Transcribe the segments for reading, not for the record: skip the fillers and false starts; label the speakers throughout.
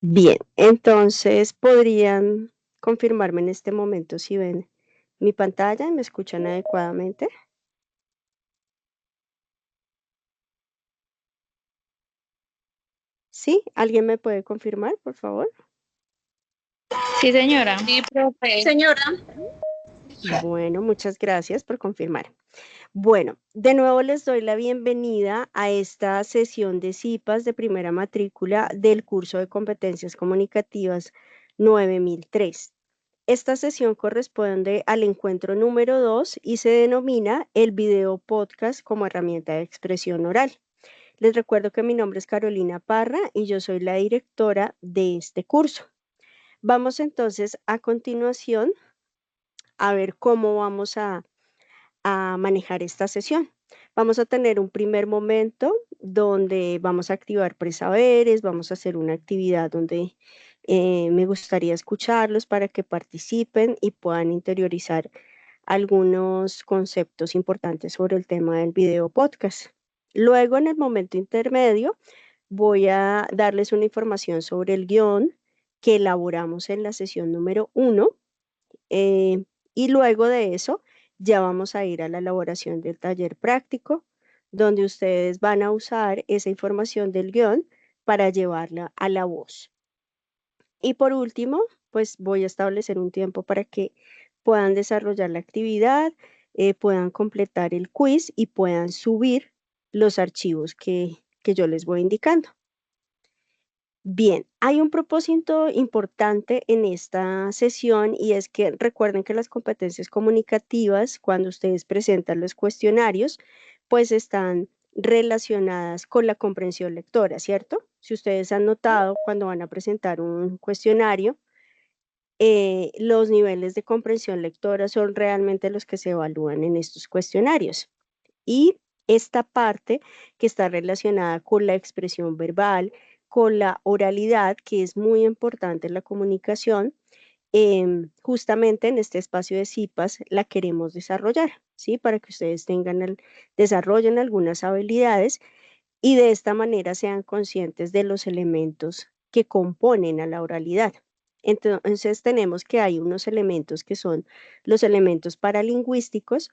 Speaker 1: Bien, entonces podrían confirmarme en este momento si ven mi pantalla y me escuchan adecuadamente. ¿Sí? ¿Alguien me puede confirmar, por favor?
Speaker 2: Sí, señora.
Speaker 3: Sí, profe.
Speaker 4: Señora,
Speaker 1: Bueno, muchas gracias por confirmar. Bueno, de nuevo les doy la bienvenida a esta sesión de CIPAS de primera matrícula del curso de competencias comunicativas 9003. Esta sesión corresponde al encuentro número 2 y se denomina el video podcast como herramienta de expresión oral. Les recuerdo que mi nombre es Carolina Parra y yo soy la directora de este curso. Vamos entonces a continuación a ver cómo vamos a manejar esta sesión. Vamos a tener un primer momento donde vamos a activar presaberes, vamos a hacer una actividad donde me gustaría escucharlos para que participen y puedan interiorizar algunos conceptos importantes sobre el tema del video podcast. Luego, en el momento intermedio, voy a darles una información sobre el guión que elaboramos en la sesión número 1 y luego de eso ya vamos a ir a la elaboración del taller práctico, donde ustedes van a usar esa información del guión para llevarla a la voz. Y por último, pues voy a establecer un tiempo para que puedan desarrollar la actividad, puedan completar el quiz y puedan subir los archivos que yo les voy indicando. Bien, hay un propósito importante en esta sesión y es que recuerden que las competencias comunicativas, cuando ustedes presentan los cuestionarios, pues están relacionadas con la comprensión lectora, ¿cierto? Si ustedes han notado, cuando van a presentar un cuestionario, los niveles de comprensión lectora son realmente los que se evalúan en estos cuestionarios. Y esta parte que está relacionada con la expresión verbal, con la oralidad, que es muy importante en la comunicación, justamente en este espacio de CIPAS la queremos desarrollar, ¿sí? Para que ustedes desarrollen algunas habilidades y de esta manera sean conscientes de los elementos que componen a la oralidad. Entonces tenemos que hay unos elementos que son los elementos paralingüísticos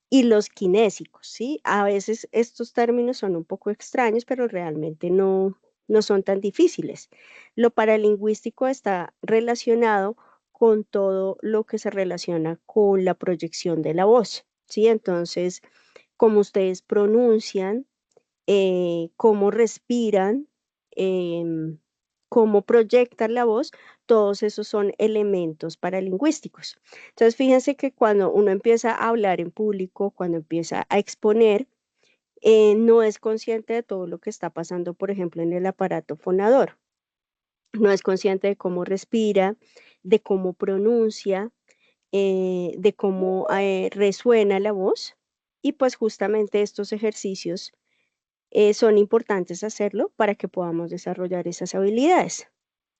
Speaker 1: y los kinésicos, ¿sí? A veces estos términos son un poco extraños, pero realmente no son tan difíciles. Lo paralingüístico está relacionado con todo lo que se relaciona con la proyección de la voz, ¿sí? Entonces, como ustedes pronuncian, cómo respiran, em, cómo proyectan la voz, todos esos son elementos paralingüísticos. Entonces, fíjense que cuando uno empieza a hablar en público, cuando empieza a exponer, no es consciente de todo lo que está pasando, por ejemplo, en el aparato fonador. No es consciente de cómo respira, de cómo pronuncia, de cómo resuena la voz. Y pues justamente estos ejercicios son importantes hacerlo para que podamos desarrollar esas habilidades.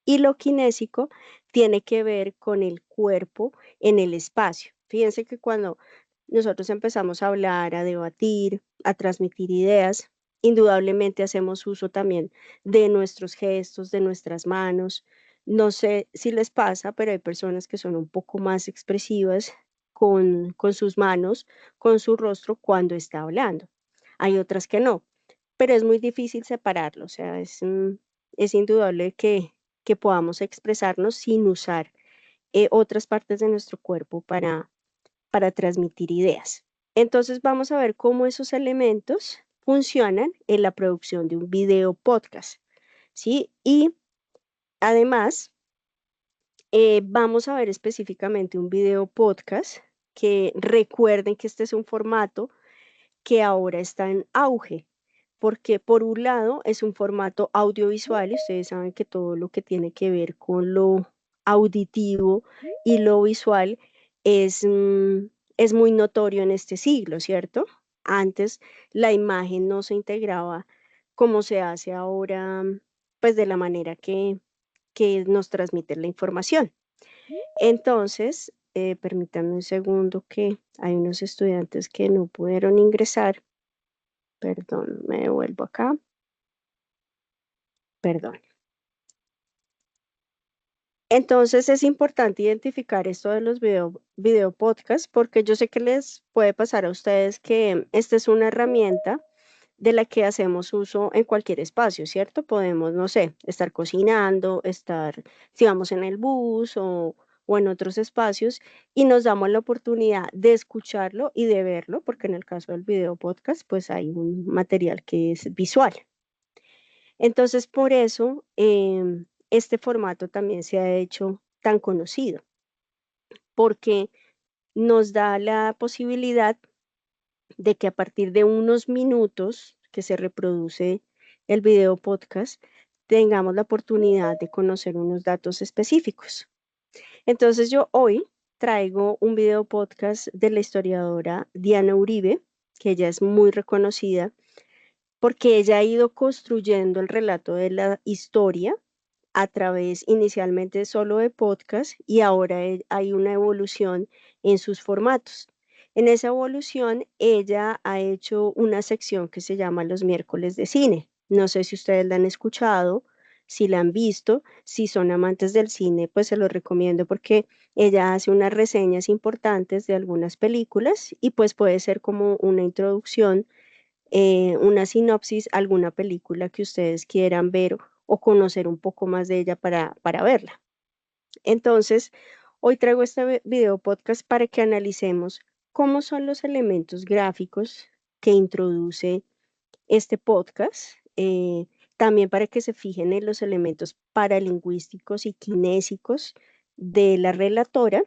Speaker 1: Y lo kinésico tiene que ver con el cuerpo en el espacio. Fíjense que cuando nosotros empezamos a hablar, a debatir, a transmitir ideas, indudablemente hacemos uso también de nuestros gestos, de nuestras manos. No sé si les pasa, pero hay personas que son un poco más expresivas con sus manos, con su rostro cuando está hablando. Hay otras que no, pero es muy difícil separarlo, o sea, es indudable que podamos expresarnos sin usar otras partes de nuestro cuerpo para transmitir ideas. Entonces vamos a ver cómo esos elementos funcionan en la producción de un video podcast, ¿sí? Y además, vamos a ver específicamente un video podcast que recuerden que este es un formato que ahora está en auge, porque por un lado es un formato audiovisual y ustedes saben que todo lo que tiene que ver con lo auditivo y lo visual es, es muy notorio en este siglo, ¿cierto? Antes la imagen no se integraba como se hace ahora, pues de la manera que nos transmiten la información. Entonces, permítanme un segundo que hay unos estudiantes que no pudieron ingresar. Perdón, me devuelvo acá. Perdón. Entonces es importante identificar esto de los video podcasts porque yo sé que les puede pasar a ustedes que esta es una herramienta de la que hacemos uso en cualquier espacio, ¿cierto? Podemos, no sé, estar cocinando, si vamos en el bus o en otros espacios y nos damos la oportunidad de escucharlo y de verlo, porque en el caso del video podcast, pues hay un material que es visual. Entonces, por eso, este formato también se ha hecho tan conocido, porque nos da la posibilidad de que a partir de unos minutos que se reproduce el video podcast, tengamos la oportunidad de conocer unos datos específicos. Entonces, yo hoy traigo un video podcast de la historiadora Diana Uribe, que ella es muy reconocida porque ella ha ido construyendo el relato de la historia a través inicialmente solo de podcast y ahora hay una evolución en sus formatos. En esa evolución, ella ha hecho una sección que se llama Los miércoles de cine. No sé si ustedes la han escuchado, si la han visto, si son amantes del cine, pues se los recomiendo porque ella hace unas reseñas importantes de algunas películas y pues puede ser como una introducción, una sinopsis, alguna película que ustedes quieran ver o conocer un poco más de ella para verla. Entonces, hoy traigo este video podcast para que analicemos cómo son los elementos gráficos que introduce este podcast, también para que se fijen en los elementos paralingüísticos y kinésicos de la relatora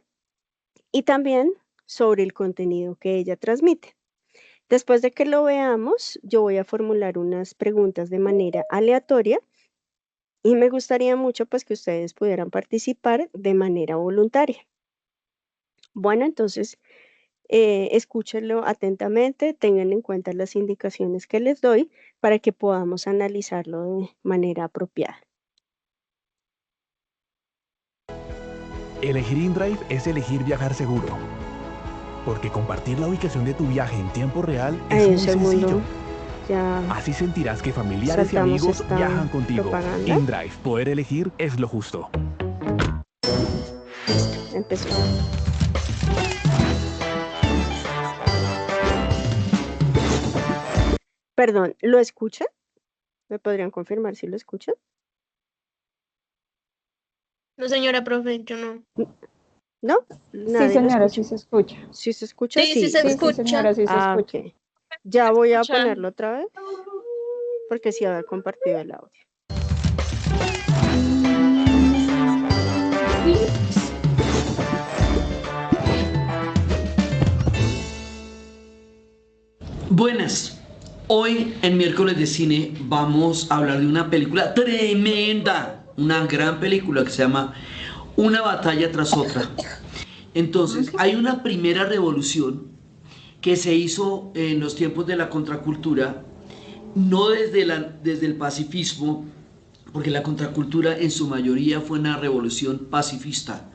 Speaker 1: y también sobre el contenido que ella transmite. Después de que lo veamos, yo voy a formular unas preguntas de manera aleatoria y me gustaría mucho pues que ustedes pudieran participar de manera voluntaria. Bueno, entonces escúchenlo atentamente, tengan en cuenta las indicaciones que les doy para que podamos analizarlo de manera apropiada.
Speaker 3: Elegir InDrive es elegir viajar seguro. Porque compartir la ubicación de tu viaje en tiempo real es
Speaker 1: Ahí
Speaker 3: muy
Speaker 1: un segundo,
Speaker 3: sencillo.
Speaker 1: ya
Speaker 3: Así sentirás que familiares y
Speaker 1: saltamos
Speaker 3: amigos
Speaker 1: esta
Speaker 3: viajan contigo.
Speaker 1: propaganda.
Speaker 3: InDrive, poder elegir es lo justo.
Speaker 1: Empezó. Perdón, ¿lo escuchan? ¿Me podrían confirmar si lo escuchan?
Speaker 4: No, señora profe, yo no.
Speaker 1: ¿No?
Speaker 5: Sí,
Speaker 1: ¿Nadie lo
Speaker 5: señora,
Speaker 1: escucha?
Speaker 5: sí se escucha.
Speaker 1: ¿Sí se escucha?
Speaker 4: Sí, sí se
Speaker 5: Sí, sí,
Speaker 4: escucha.
Speaker 5: señora, sí se
Speaker 1: Ah,
Speaker 5: escucha.
Speaker 1: ok. Ya voy a
Speaker 4: escucha.
Speaker 1: ponerlo otra vez porque sí había compartido el audio.
Speaker 6: Buenas, hoy en miércoles de cine vamos a hablar de una película tremenda, una gran película que se llama Una batalla tras otra. Entonces, hay una primera revolución que se hizo en los tiempos de la contracultura, no desde el pacifismo, porque la contracultura en su mayoría fue una revolución pacifista.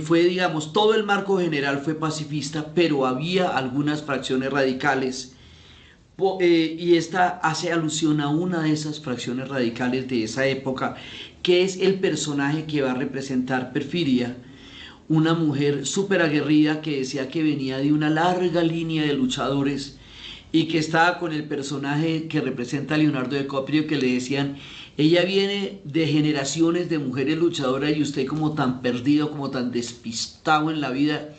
Speaker 6: Fue, digamos, todo el marco general fue pacifista, pero había algunas fracciones radicales, y esta hace alusión a una de esas fracciones radicales de esa época, que es el personaje que va a representar Perfidia, una mujer súper aguerrida que decía que venía de una larga línea de luchadores y que estaba con el personaje que representa a Leonardo DiCaprio, que le decían: ella viene de generaciones de mujeres luchadoras y usted como tan perdido, como tan despistado en la vida,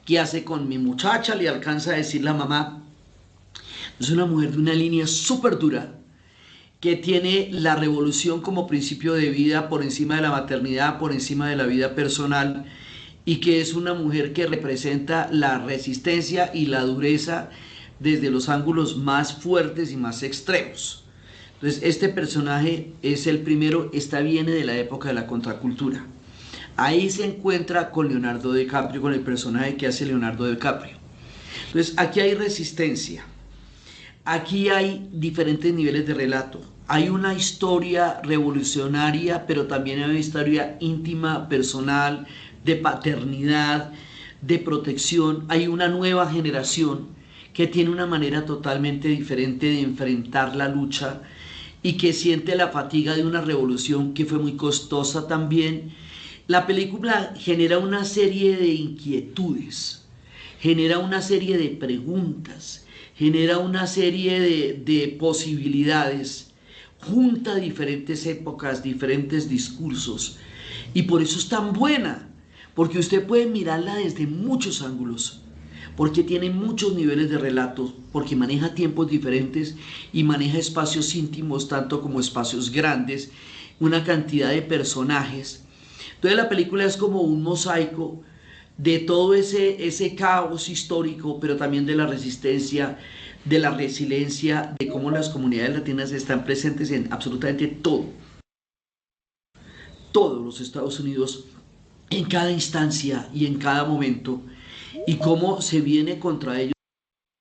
Speaker 6: ¿qué hace con mi muchacha?, le alcanza a decir la mamá. Es una mujer de una línea súper dura, que tiene la revolución como principio de vida por encima de la maternidad, por encima de la vida personal, y que es una mujer que representa la resistencia y la dureza desde los ángulos más fuertes y más extremos. Entonces, este personaje es el primero, viene de la época de la contracultura. Ahí se encuentra con Leonardo DiCaprio, con el personaje que hace Leonardo DiCaprio. Entonces, aquí hay resistencia, aquí hay diferentes niveles de relato. Hay una historia revolucionaria, pero también hay una historia íntima, personal, de paternidad, de protección. Hay una nueva generación que tiene una manera totalmente diferente de enfrentar la lucha y que siente la fatiga de una revolución que fue muy costosa también, La película genera una serie de inquietudes, genera una serie de preguntas, genera una serie de posibilidades, junta diferentes épocas, diferentes discursos, y por eso es tan buena, porque usted puede mirarla desde muchos ángulos, porque tiene muchos niveles de relatos, porque maneja tiempos diferentes y maneja espacios íntimos tanto como espacios grandes, una cantidad de personajes. Entonces la película es como un mosaico de todo ese caos histórico, pero también de la resistencia, de la resiliencia, de cómo las comunidades latinas están presentes en absolutamente todo, todos los Estados Unidos, en cada instancia y en cada momento, y cómo se viene contra ellos,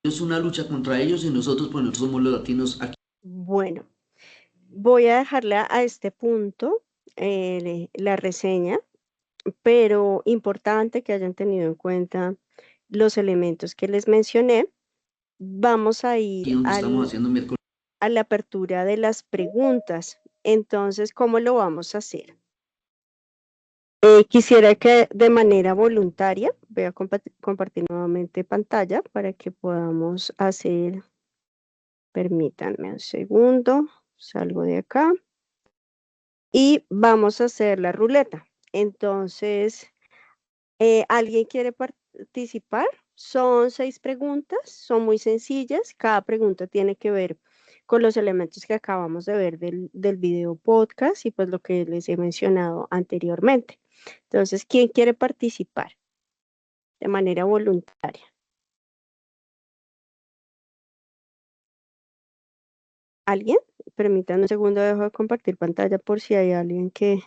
Speaker 6: es una lucha contra ellos y nosotros, pues nosotros somos los latinos aquí.
Speaker 1: Bueno, voy a dejarla a este punto, la reseña, pero importante que hayan tenido en cuenta los elementos que les mencioné. Vamos a ir
Speaker 6: Donde estamos haciendo miércoles.
Speaker 1: a la apertura de las preguntas. Entonces, ¿cómo lo vamos a hacer? Quisiera que de manera voluntaria, voy a compartir nuevamente pantalla para que podamos hacer, permítanme un segundo, salgo de acá y vamos a hacer la ruleta. Entonces, ¿alguien quiere participar? Son 6 preguntas, son muy sencillas. Cada pregunta tiene que ver con los elementos que acabamos de ver del video podcast y pues lo que les he mencionado anteriormente. Entonces, ¿quién quiere participar de manera voluntaria? ¿Alguien? Permítanme un segundo, dejo de compartir pantalla por si hay alguien que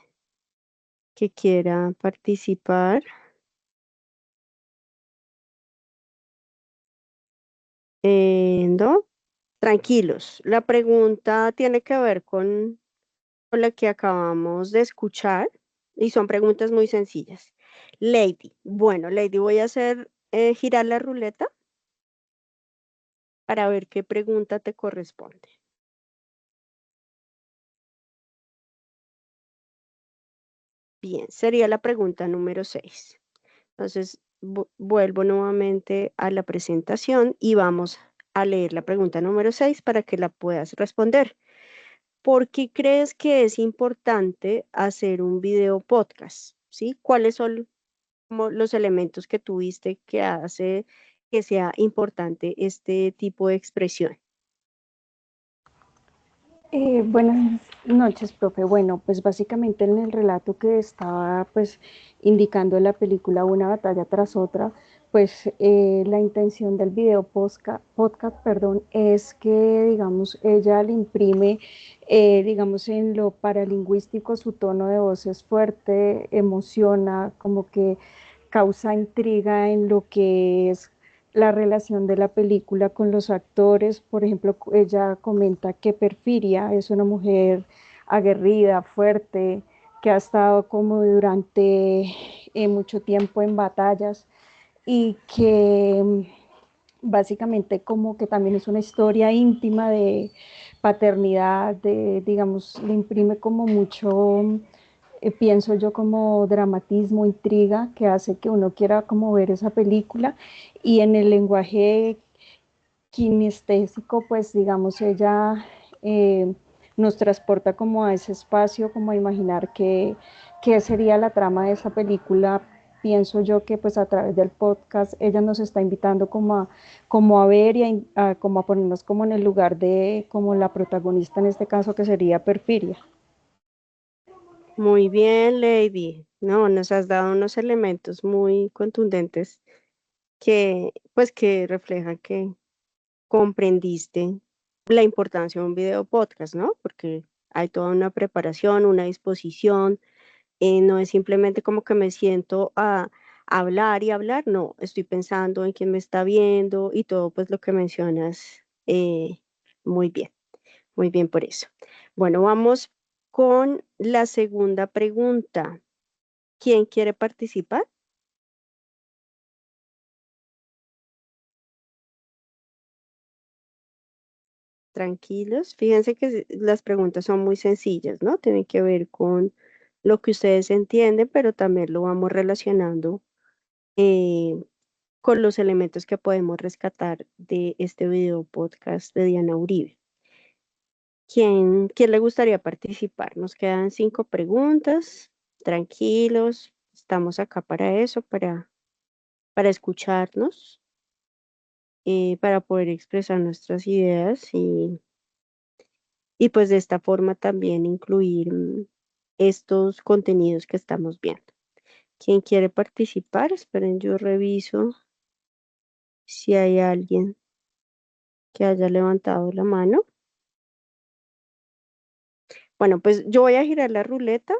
Speaker 1: quiera participar. No, tranquilos. La pregunta tiene que ver con la que acabamos de escuchar y son preguntas muy sencillas. Lady, bueno, Lady, voy a hacer girar la ruleta para ver qué pregunta te corresponde. Bien, sería la pregunta número 6. Entonces, vuelvo nuevamente a la presentación y vamos a leer la pregunta número 6 para que la puedas responder. ¿Por qué crees que es importante hacer un video podcast? ¿Sí? ¿Cuáles son como los elementos que tuviste que hace que sea importante este tipo de expresión?
Speaker 5: Buenas noches, profe. Bueno, pues básicamente en el relato que estaba pues indicando la película Una batalla tras otra, pues la intención del video podcast, perdón, es que digamos ella le imprime, digamos en lo paralingüístico su tono de voz es fuerte, emociona, como que causa intriga en lo que es la relación de la película con los actores. Por ejemplo, ella comenta que Perfiria es una mujer aguerrida, fuerte, que ha estado como durante mucho tiempo en batallas y que básicamente como que también es una historia íntima de paternidad, de, digamos, le imprime como mucho, pienso yo, como dramatismo, intriga, que hace que uno quiera como ver esa película. Y en el lenguaje kinestésico, pues digamos, ella nos transporta como a ese espacio, como a imaginar qué sería la trama de esa película. Pienso yo que pues a través del podcast ella nos está invitando como a ver y como a ponernos como en el lugar de como la protagonista en este caso que sería Perfiria.
Speaker 1: Muy bien, Lady. No, nos has dado unos elementos muy contundentes que, pues, que reflejan que comprendiste la importancia de un video podcast, ¿no? Porque hay toda una preparación, una disposición, no es simplemente como que me siento a hablar y hablar, no, estoy pensando en quién me está viendo y todo pues lo que mencionas, muy muy bien por eso. Bueno, vamos con la segunda pregunta. ¿Quién quiere participar? Tranquilos. Fíjense que las preguntas son muy sencillas, ¿no? Tienen que ver con lo que ustedes entienden, pero también lo vamos relacionando eh, con los elementos que podemos rescatar de este video podcast de Diana Uribe. ¿Quién le gustaría participar? Nos quedan 5 preguntas. Tranquilos, estamos acá para eso, para escucharnos, para poder expresar nuestras ideas y pues de esta forma también incluir estos contenidos que estamos viendo. ¿Quién quiere participar? Esperen, yo reviso si hay alguien que haya levantado la mano. Bueno, pues yo voy a girar la ruleta,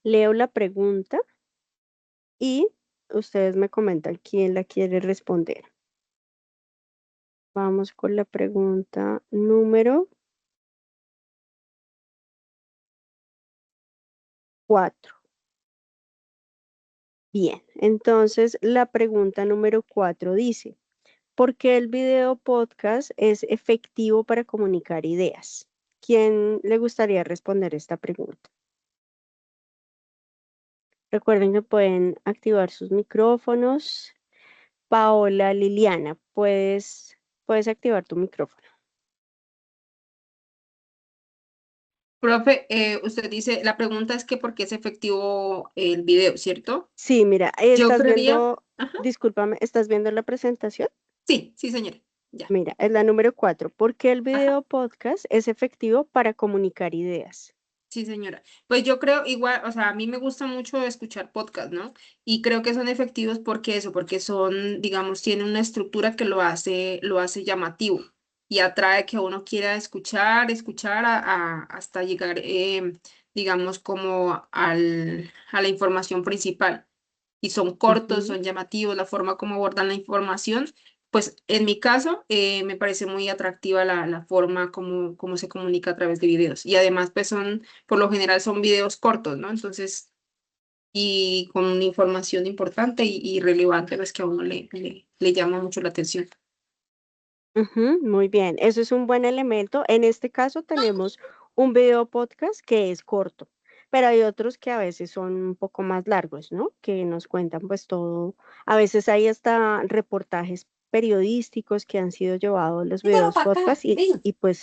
Speaker 1: leo la pregunta y ustedes me comentan quién la quiere responder. Vamos con la pregunta número 4. Bien, entonces la pregunta número 4 dice, ¿por qué el video podcast es efectivo para comunicar ideas? ¿Quién le gustaría responder esta pregunta? Recuerden que pueden activar sus micrófonos. Paola, Liliana, puedes activar tu micrófono.
Speaker 7: Profe, usted dice, la pregunta es que por qué es efectivo el video, ¿cierto?
Speaker 1: Sí, mira,
Speaker 7: Yo
Speaker 1: estás
Speaker 7: creería,
Speaker 1: viendo,
Speaker 7: ajá,
Speaker 1: discúlpame, ¿estás viendo la presentación?
Speaker 7: sí, señora, ya,
Speaker 1: Mira, es la número 4. ¿Por qué el
Speaker 7: ajá,
Speaker 1: video podcast es efectivo para comunicar ideas?
Speaker 7: sí, señora. Pues yo creo igual, o sea, a mí me gusta mucho escuchar podcast, ¿no? Y creo que son efectivos porque eso, porque son, digamos, tienen una estructura que lo hace llamativo y atrae que uno quiera escuchar hasta llegar, digamos, como a la información principal. Y son cortos,
Speaker 1: Ujú,
Speaker 7: son llamativos, la forma como abordan la información. Pues en mi caso, me parece muy atractiva la forma como se comunica a través de videos. Y además, pues por lo general son videos cortos, ¿no? Entonces, y con una información importante y relevante, pues que a uno le llama mucho la atención.
Speaker 1: ujú, muy bien, eso es un buen elemento. En este caso tenemos un video podcast que es corto, pero hay otros que a veces son un poco más largos, ¿no? Que nos cuentan pues todo. A veces hay hasta reportajes periodísticos que han sido llevados los videos podcast y pues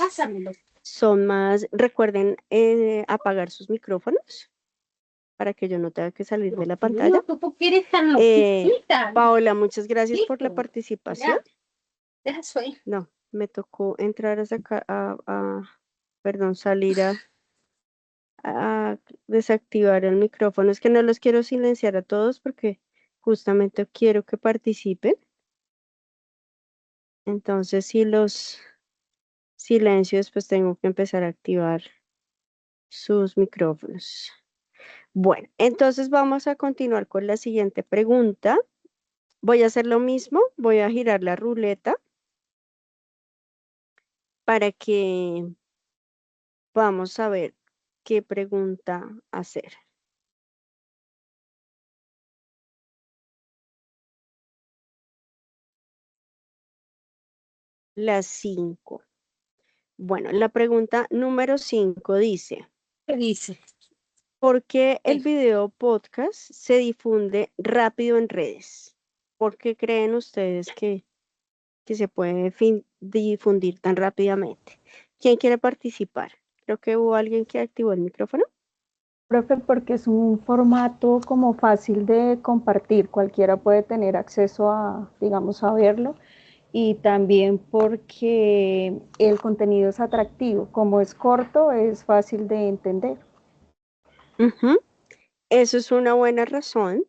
Speaker 1: son más, recuerden apagar sus micrófonos para que yo no tenga que salir de la pantalla.
Speaker 8: ¿Tú quieres tan
Speaker 1: Eh,
Speaker 8: loquita?
Speaker 1: Paola, muchas gracias por la
Speaker 8: Chico,
Speaker 1: participación.
Speaker 8: mira, deja eso ahí.
Speaker 1: No, me tocó entrar a sacar, perdón, salir a desactivar el micrófono. Es que no los quiero silenciar a todos porque justamente quiero que participen. Entonces, si los silencio, después tengo que empezar a activar sus micrófonos. Bueno, entonces vamos a continuar con la siguiente pregunta. Voy a hacer lo mismo, voy a girar la ruleta para que vamos a ver qué pregunta hacer. Las 5. Bueno, la pregunta número 5 dice,
Speaker 8: ¿Qué dice?
Speaker 1: ¿por qué el
Speaker 8: Sí.
Speaker 1: video podcast se difunde rápido en redes? ¿Por qué creen ustedes que se puede difundir tan rápidamente? ¿Quién quiere participar? Creo que hubo alguien que activó el micrófono.
Speaker 5: Profe, porque es un formato como fácil de compartir, cualquiera puede tener acceso a, digamos, a verlo, y también porque el contenido es atractivo, como es corto, es fácil de entender.
Speaker 1: Ujú, eso es una buena razón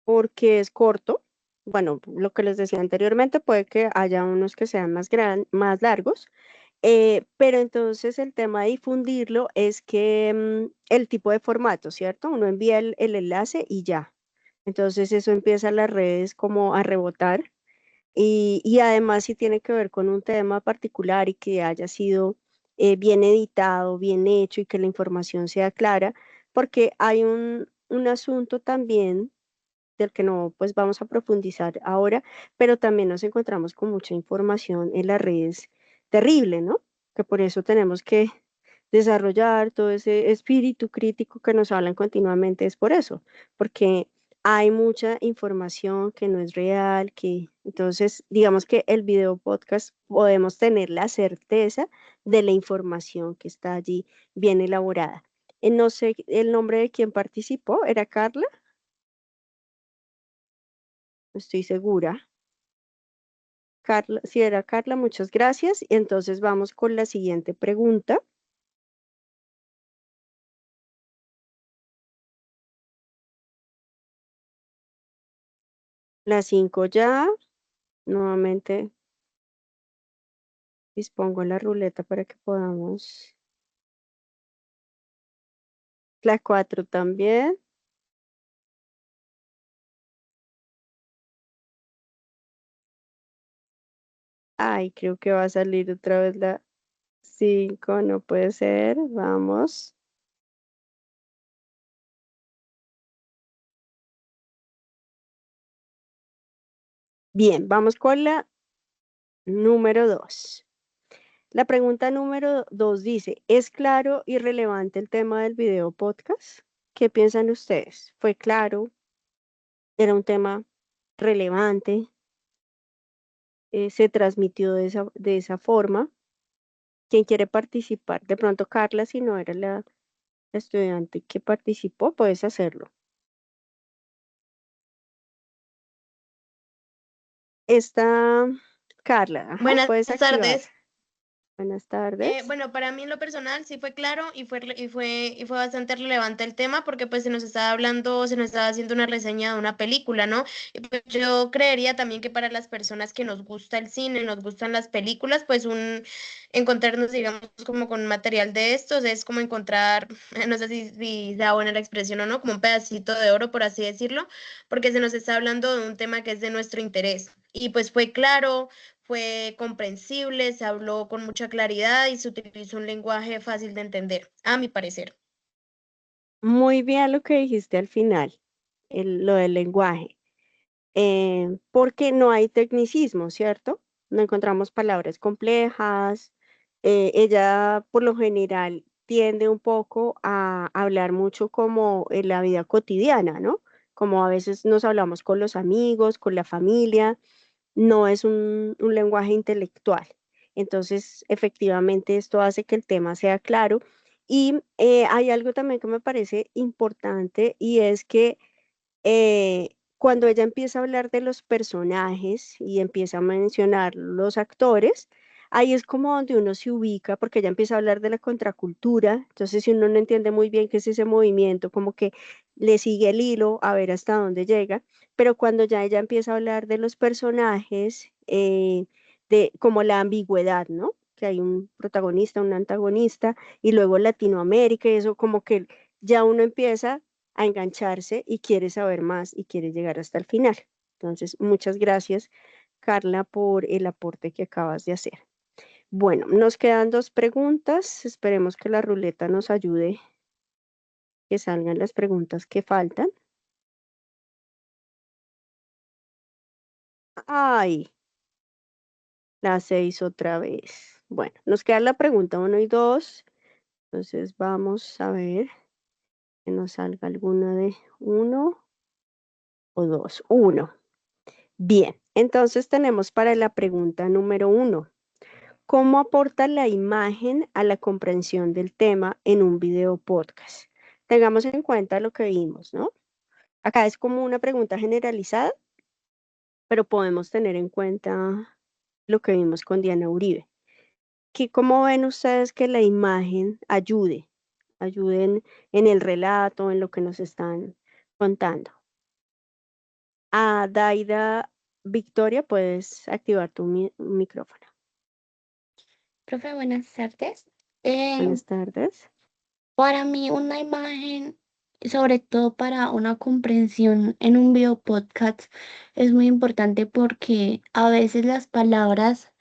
Speaker 1: porque es corto. Bueno, lo que les decía anteriormente, puede que haya unos que sean más largos, pero entonces el tema de difundirlo es que el tipo de formato, ¿cierto? Uno envía el enlace y ya. Entonces eso empieza en las redes como a rebotar y además si tiene que ver con un tema particular y que haya sido bien editado, bien hecho y que la información sea clara, porque hay un asunto también del que no pues vamos a profundizar ahora, pero también nos encontramos con mucha información en las redes terrible, ¿no? Que por eso tenemos que desarrollar todo ese espíritu crítico que nos hablan continuamente, es por eso, porque hay mucha información que no es real, que entonces digamos que el video podcast podemos tener la certeza de la información que está allí bien elaborada. No sé el nombre de quien participó, ¿era Carla? No estoy segura. Carla, si era Carla, muchas gracias. Y entonces vamos con la siguiente pregunta. La 5 ya. Nuevamente dispongo la ruleta para que podamos. La 4 también. Ay, creo que va a salir otra vez la 5, no puede ser. Vamos. Bien, vamos con la número 2. La pregunta número 2 dice, ¿es claro y relevante el tema del video podcast? ¿Qué piensan ustedes? ¿Fue claro? ¿Era un tema relevante? ¿Se transmitió de esa forma? ¿Quién quiere participar? De pronto, Carla, si no era la estudiante que participó, puedes hacerlo. Está Carla, ajá,
Speaker 4: Buenas
Speaker 1: puedes activar.
Speaker 4: tardes.
Speaker 1: Buenas tardes.
Speaker 4: Bueno, para mí en lo personal sí fue claro y fue bastante relevante el tema porque pues se nos estaba hablando, se nos estaba haciendo una reseña de una película, ¿no? Y pues yo creería también que para las personas que nos gusta el cine, nos gustan las películas, pues encontrarnos, digamos, como con material de estos es como encontrar, no sé si da buena la expresión o no, como un pedacito de oro, por así decirlo, porque se nos está hablando de un tema que es de nuestro interés. Y pues fue claro, fue comprensible, se habló con mucha claridad y se utilizó un lenguaje fácil de entender, a mi parecer.
Speaker 1: Muy bien lo que dijiste al final, lo del lenguaje. Porque no hay tecnicismo, ¿cierto? No encontramos palabras complejas. Ella, por lo general, tiende un poco a hablar mucho como en la vida cotidiana, ¿no? Como a veces nos hablamos con los amigos, con la familia, no es un lenguaje intelectual. Entonces, efectivamente, esto hace que el tema sea claro. Y hay algo también que me parece importante y es que cuando ella empieza a hablar de los personajes y empieza a mencionar los actores, ahí es como donde uno se ubica, porque ella empieza a hablar de la contracultura, entonces si uno no entiende muy bien qué es ese movimiento, como que le sigue el hilo a ver hasta dónde llega, pero cuando ya ella empieza a hablar de los personajes, de como la ambigüedad, ¿no? Que hay un protagonista, un antagonista, y luego Latinoamérica, y eso como que ya uno empieza a engancharse y quiere saber más y quiere llegar hasta el final. Entonces, muchas gracias, Carla, por el aporte que acabas de hacer. Bueno, nos quedan 2 preguntas. Esperemos que la ruleta nos ayude, que salgan las preguntas que faltan. Ay, la 6 otra vez. Bueno, nos queda la pregunta 1 y 2. Entonces, vamos a ver que nos salga alguna de 1 o 2. 1. Bien, entonces tenemos para la pregunta número 1. ¿Cómo aporta la imagen a la comprensión del tema en un video podcast? Tengamos en cuenta lo que vimos, ¿no? Acá es como una pregunta generalizada, pero podemos tener en cuenta lo que vimos con Diana Uribe. ¿Cómo ven ustedes que la imagen ayude en el relato, en lo que nos están contando? Daida Victoria, puedes activar tu micrófono.
Speaker 9: Profe, buenas tardes. Eh,
Speaker 1: Buenas tardes.
Speaker 9: para mí una imagen, sobre todo para una comprensión en un video podcast, es muy importante porque a veces las palabras,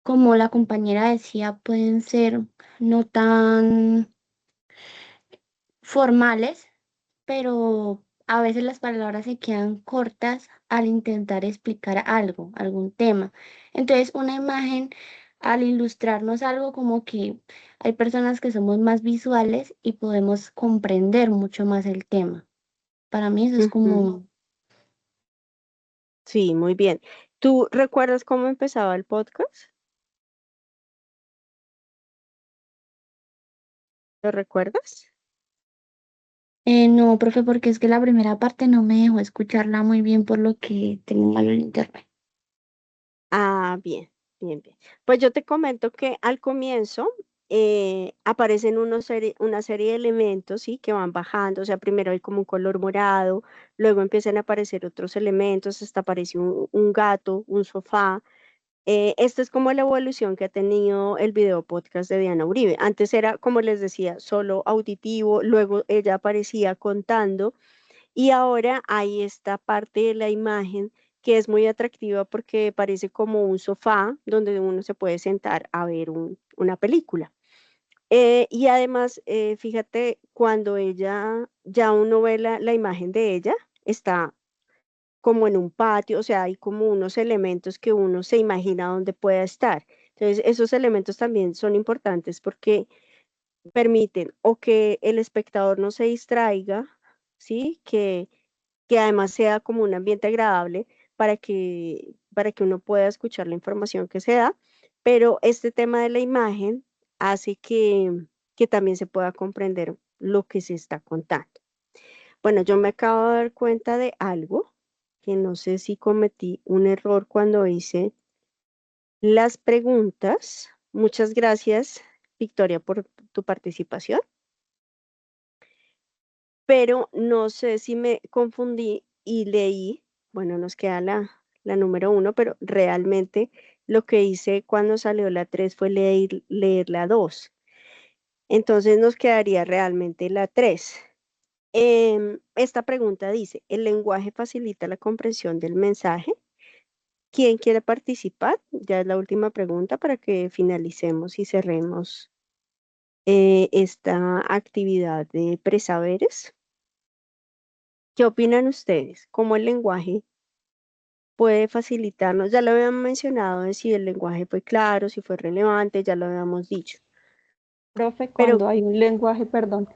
Speaker 9: como la compañera decía, pueden ser no tan formales, pero a veces las palabras se quedan cortas al intentar explicar algo, algún tema. Entonces, una imagen al ilustrarnos algo como que hay personas que somos más visuales y podemos comprender mucho más el tema. Para mí eso es
Speaker 1: Ujú.
Speaker 9: como,
Speaker 1: Sí, muy bien. ¿Tú recuerdas cómo empezaba el podcast? ¿Lo recuerdas?
Speaker 9: no, profe, porque es que la primera parte no me dejó escucharla muy bien por lo que tengo malo el internet.
Speaker 1: Ah, bien, bien, bien. Pues yo te comento que al comienzo aparecen una serie de elementos, ¿sí? Que van bajando, o sea, primero hay como un color morado, luego empiezan a aparecer otros elementos, hasta aparece un gato, un sofá. Esta es como la evolución que ha tenido el video podcast de Diana Uribe. Antes era, como les decía, solo auditivo, luego ella aparecía contando. Y ahora hay esta parte de la imagen que es muy atractiva porque parece como un sofá donde uno se puede sentar a ver una película. Y además, fíjate, cuando ella, ya uno ve la imagen de ella, está como en un patio, o sea, hay como unos elementos que uno se imagina dónde pueda estar. Entonces, esos elementos también son importantes porque permiten o que el espectador no se distraiga, ¿sí? Que además sea como un ambiente agradable para que uno pueda escuchar la información que se da, pero este tema de la imagen hace que también se pueda comprender lo que se está contando. Bueno, yo me acabo de dar cuenta de algo, que no sé si cometí un error cuando hice las preguntas. Muchas gracias, Victoria, por tu participación, pero no sé si me confundí y leí, bueno, nos queda la número 1, pero realmente lo que hice cuando salió la 3 fue leer la 2. Entonces nos quedaría realmente la 3. Esta pregunta dice, ¿el lenguaje facilita la comprensión del mensaje? ¿Quién quiere participar? Ya es la última pregunta para que finalicemos y cerremos esta actividad de presaberes. ¿Qué opinan ustedes? ¿Cómo el lenguaje puede facilitarnos? Ya lo habíamos mencionado de si el lenguaje fue claro, si fue relevante, ya lo habíamos dicho.
Speaker 5: Profe,
Speaker 1: Pero
Speaker 5: cuando hay un lenguaje, perdón,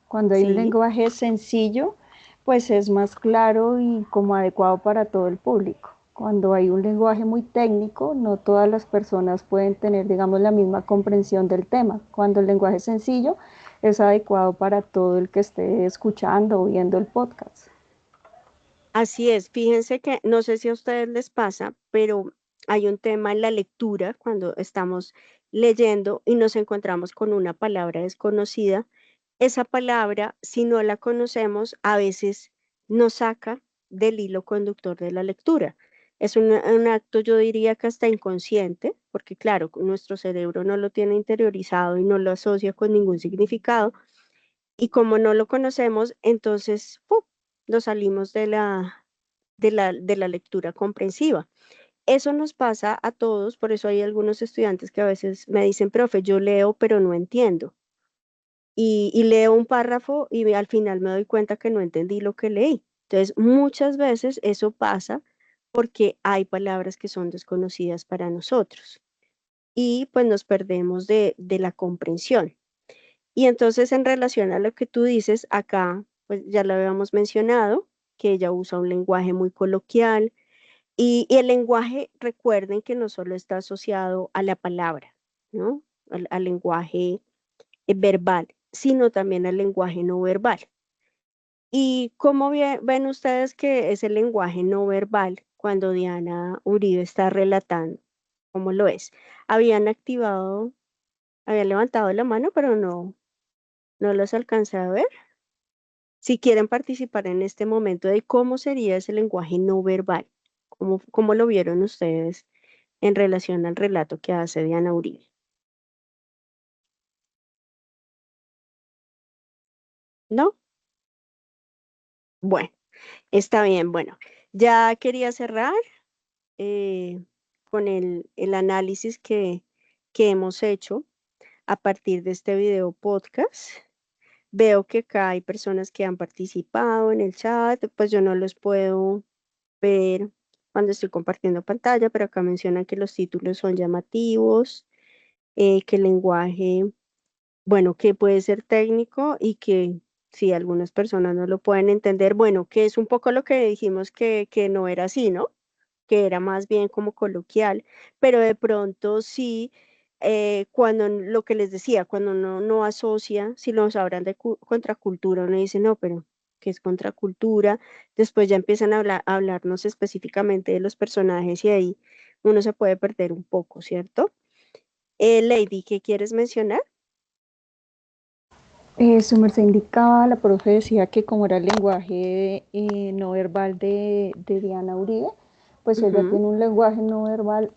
Speaker 5: cuando hay un
Speaker 1: sí,
Speaker 5: lenguaje sencillo, pues es más claro y como adecuado para todo el público. Cuando hay un lenguaje muy técnico, no todas las personas pueden tener, digamos, la misma comprensión del tema. Cuando el lenguaje es sencillo, es adecuado para todo el que esté escuchando o viendo el podcast.
Speaker 1: así es. Fíjense que no sé si a ustedes les pasa, pero hay un tema en la lectura cuando estamos leyendo y nos encontramos con una palabra desconocida. Esa palabra, si no la conocemos, a veces nos saca del hilo conductor de la lectura. Es un acto, yo diría que hasta inconsciente, porque claro, nuestro cerebro no lo tiene interiorizado y no lo asocia con ningún significado, y como no lo conocemos, entonces ¡pum!, nos salimos de la lectura comprensiva. Eso nos pasa a todos, por eso hay algunos estudiantes que a veces me dicen, profe, yo leo, pero no entiendo. Y leo un párrafo y al final me doy cuenta que no entendí lo que leí. Entonces, muchas veces eso pasa porque hay palabras que son desconocidas para nosotros y pues nos perdemos de la comprensión. Y entonces, en relación a lo que tú dices, acá, pues ya lo habíamos mencionado, que ella usa un lenguaje muy coloquial y el lenguaje, recuerden que no solo está asociado a la palabra, ¿no? Al lenguaje verbal, sino también al lenguaje no verbal. ¿Y cómo ven ustedes que es el lenguaje no verbal cuando Diana Uribe está relatando? ¿Cómo lo es? Habían activado, habían levantado la mano, pero no los alcancé a ver. Si quieren participar en este momento de cómo sería ese lenguaje no verbal, cómo lo vieron ustedes en relación al relato que hace Diana Uribe. ¿No? Bueno, está bien. Bueno, ya quería cerrar eh, con el análisis que hemos hecho a partir de este video podcast. Veo que acá hay personas que han participado en el chat, pues yo no los puedo ver cuando estoy compartiendo pantalla, pero acá mencionan que los títulos son llamativos. que el lenguaje, bueno, que puede ser técnico y que si algunas personas no lo pueden entender, bueno, que es un poco lo que dijimos que no era así, ¿no? Que era más bien como coloquial, pero de pronto sí, cuando lo que les decía, cuando uno no asocia, si nos hablan de contracultura, uno dice, no, pero ¿qué es contracultura? Después ya empiezan a hablarnos específicamente de los personajes y ahí uno se puede perder un poco, ¿cierto? Lady, ¿qué quieres mencionar?
Speaker 5: Su merced indicaba, la profe decía que como era el lenguaje no verbal de Diana Uribe, pues ella
Speaker 1: Ujú,
Speaker 5: tiene un lenguaje no verbal,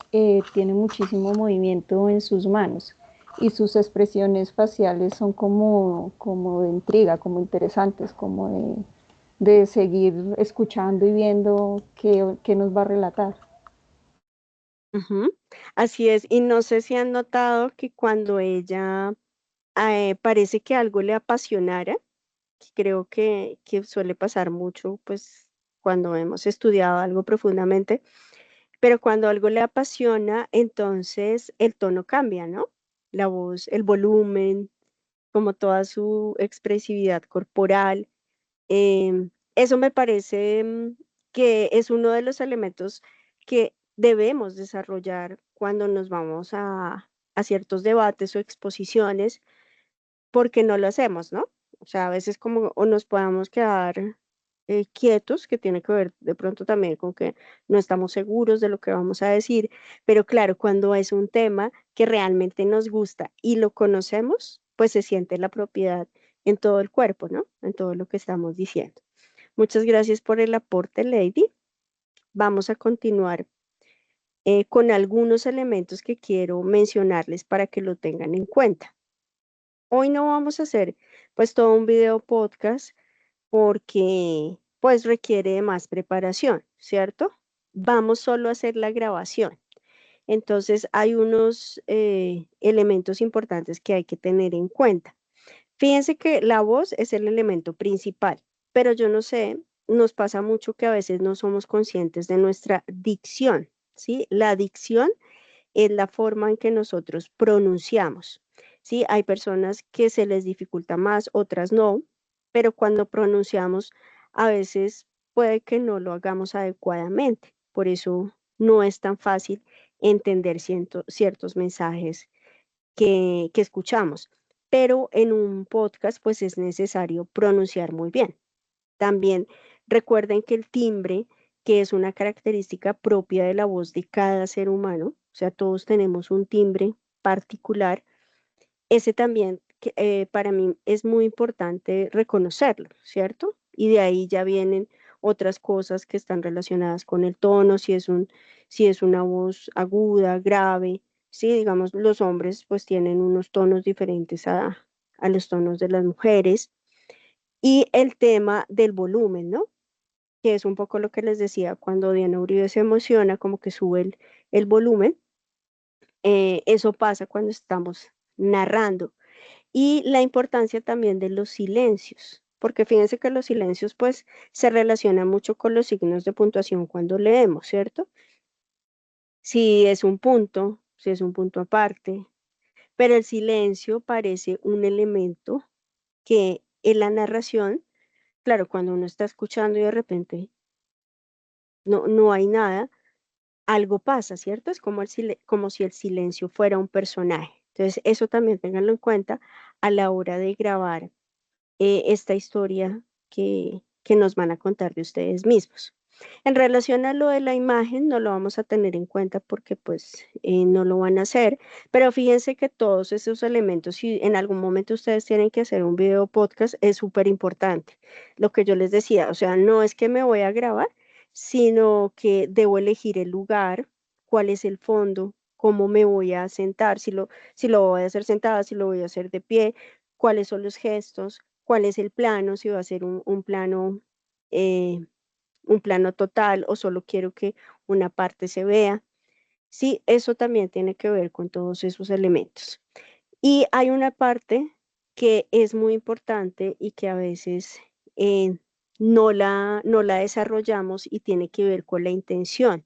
Speaker 5: tiene muchísimo movimiento en sus manos y sus expresiones faciales son como de intriga, como interesantes, como de seguir escuchando y viendo qué nos va a relatar.
Speaker 1: ujú. Así es, y no sé si han notado que cuando ella parece que algo le apasionara, que creo que suele pasar mucho, pues cuando hemos estudiado algo profundamente, pero cuando algo le apasiona, entonces el tono cambia, ¿no? La voz, el volumen, como toda su expresividad corporal. Eso me parece que es uno de los elementos que debemos desarrollar cuando nos vamos a ciertos debates o exposiciones porque no lo hacemos, ¿no? O sea, a veces como o nos podamos quedar quietos, que tiene que ver de pronto también con que no estamos seguros de lo que vamos a decir, pero claro, cuando es un tema que realmente nos gusta y lo conocemos, pues se siente la propiedad en todo el cuerpo, ¿no? En todo lo que estamos diciendo. Muchas gracias por el aporte, Lady. Vamos a continuar con algunos elementos que quiero mencionarles para que lo tengan en cuenta. Hoy no vamos a hacer pues todo un video podcast porque pues requiere de más preparación, ¿cierto? Vamos solo a hacer la grabación. Entonces hay unos elementos importantes que hay que tener en cuenta. Fíjense que la voz es el elemento principal, pero yo no sé, nos pasa mucho que a veces no somos conscientes de nuestra dicción, ¿sí? La dicción es la forma en que nosotros pronunciamos, ¿sí? Hay personas que se les dificulta más, otras no, pero cuando pronunciamos a veces puede que no lo hagamos adecuadamente, por eso no es tan fácil entender ciertos mensajes que escuchamos, pero en un podcast pues es necesario pronunciar muy bien. También recuerden que el timbre, que es una característica propia de la voz de cada ser humano, o sea, todos tenemos un timbre particular, ese también para mí es muy importante reconocerlo, ¿cierto? Y de ahí ya vienen otras cosas que están relacionadas con el tono, si es una voz aguda, grave, sí, digamos, los hombres pues tienen unos tonos diferentes a los tonos de las mujeres. Y el tema del volumen, ¿no? Que es un poco lo que les decía, cuando Diana Uribe se emociona, como que sube el volumen, eso pasa cuando estamos narrando. Y la importancia también de los silencios, porque fíjense que los silencios pues se relacionan mucho con los signos de puntuación cuando leemos, ¿cierto? Si es un punto, si es un punto aparte, pero el silencio parece un elemento que en la narración, claro, cuando uno está escuchando y de repente no hay nada, algo pasa, ¿cierto? Es como, como si el silencio fuera un personaje. Entonces, eso también ténganlo en cuenta a la hora de grabar esta historia que nos van a contar de ustedes mismos. En relación a lo de la imagen, no lo vamos a tener en cuenta porque pues no lo van a hacer, pero fíjense que todos esos elementos, si en algún momento ustedes tienen que hacer un video podcast, es súper importante. Lo que yo les decía, o sea, no es que me voy a grabar, sino que debo elegir el lugar, cuál es el fondo, cómo me voy a sentar, si lo voy a hacer sentada, si lo voy a hacer de pie, cuáles son los gestos, cuál es el plano, si va a ser eh, un plano total o solo quiero que una parte se vea. Sí, eso también tiene que ver con todos esos elementos. Y hay una parte que es muy importante y que a veces eh, no la desarrollamos y tiene que ver con la intención.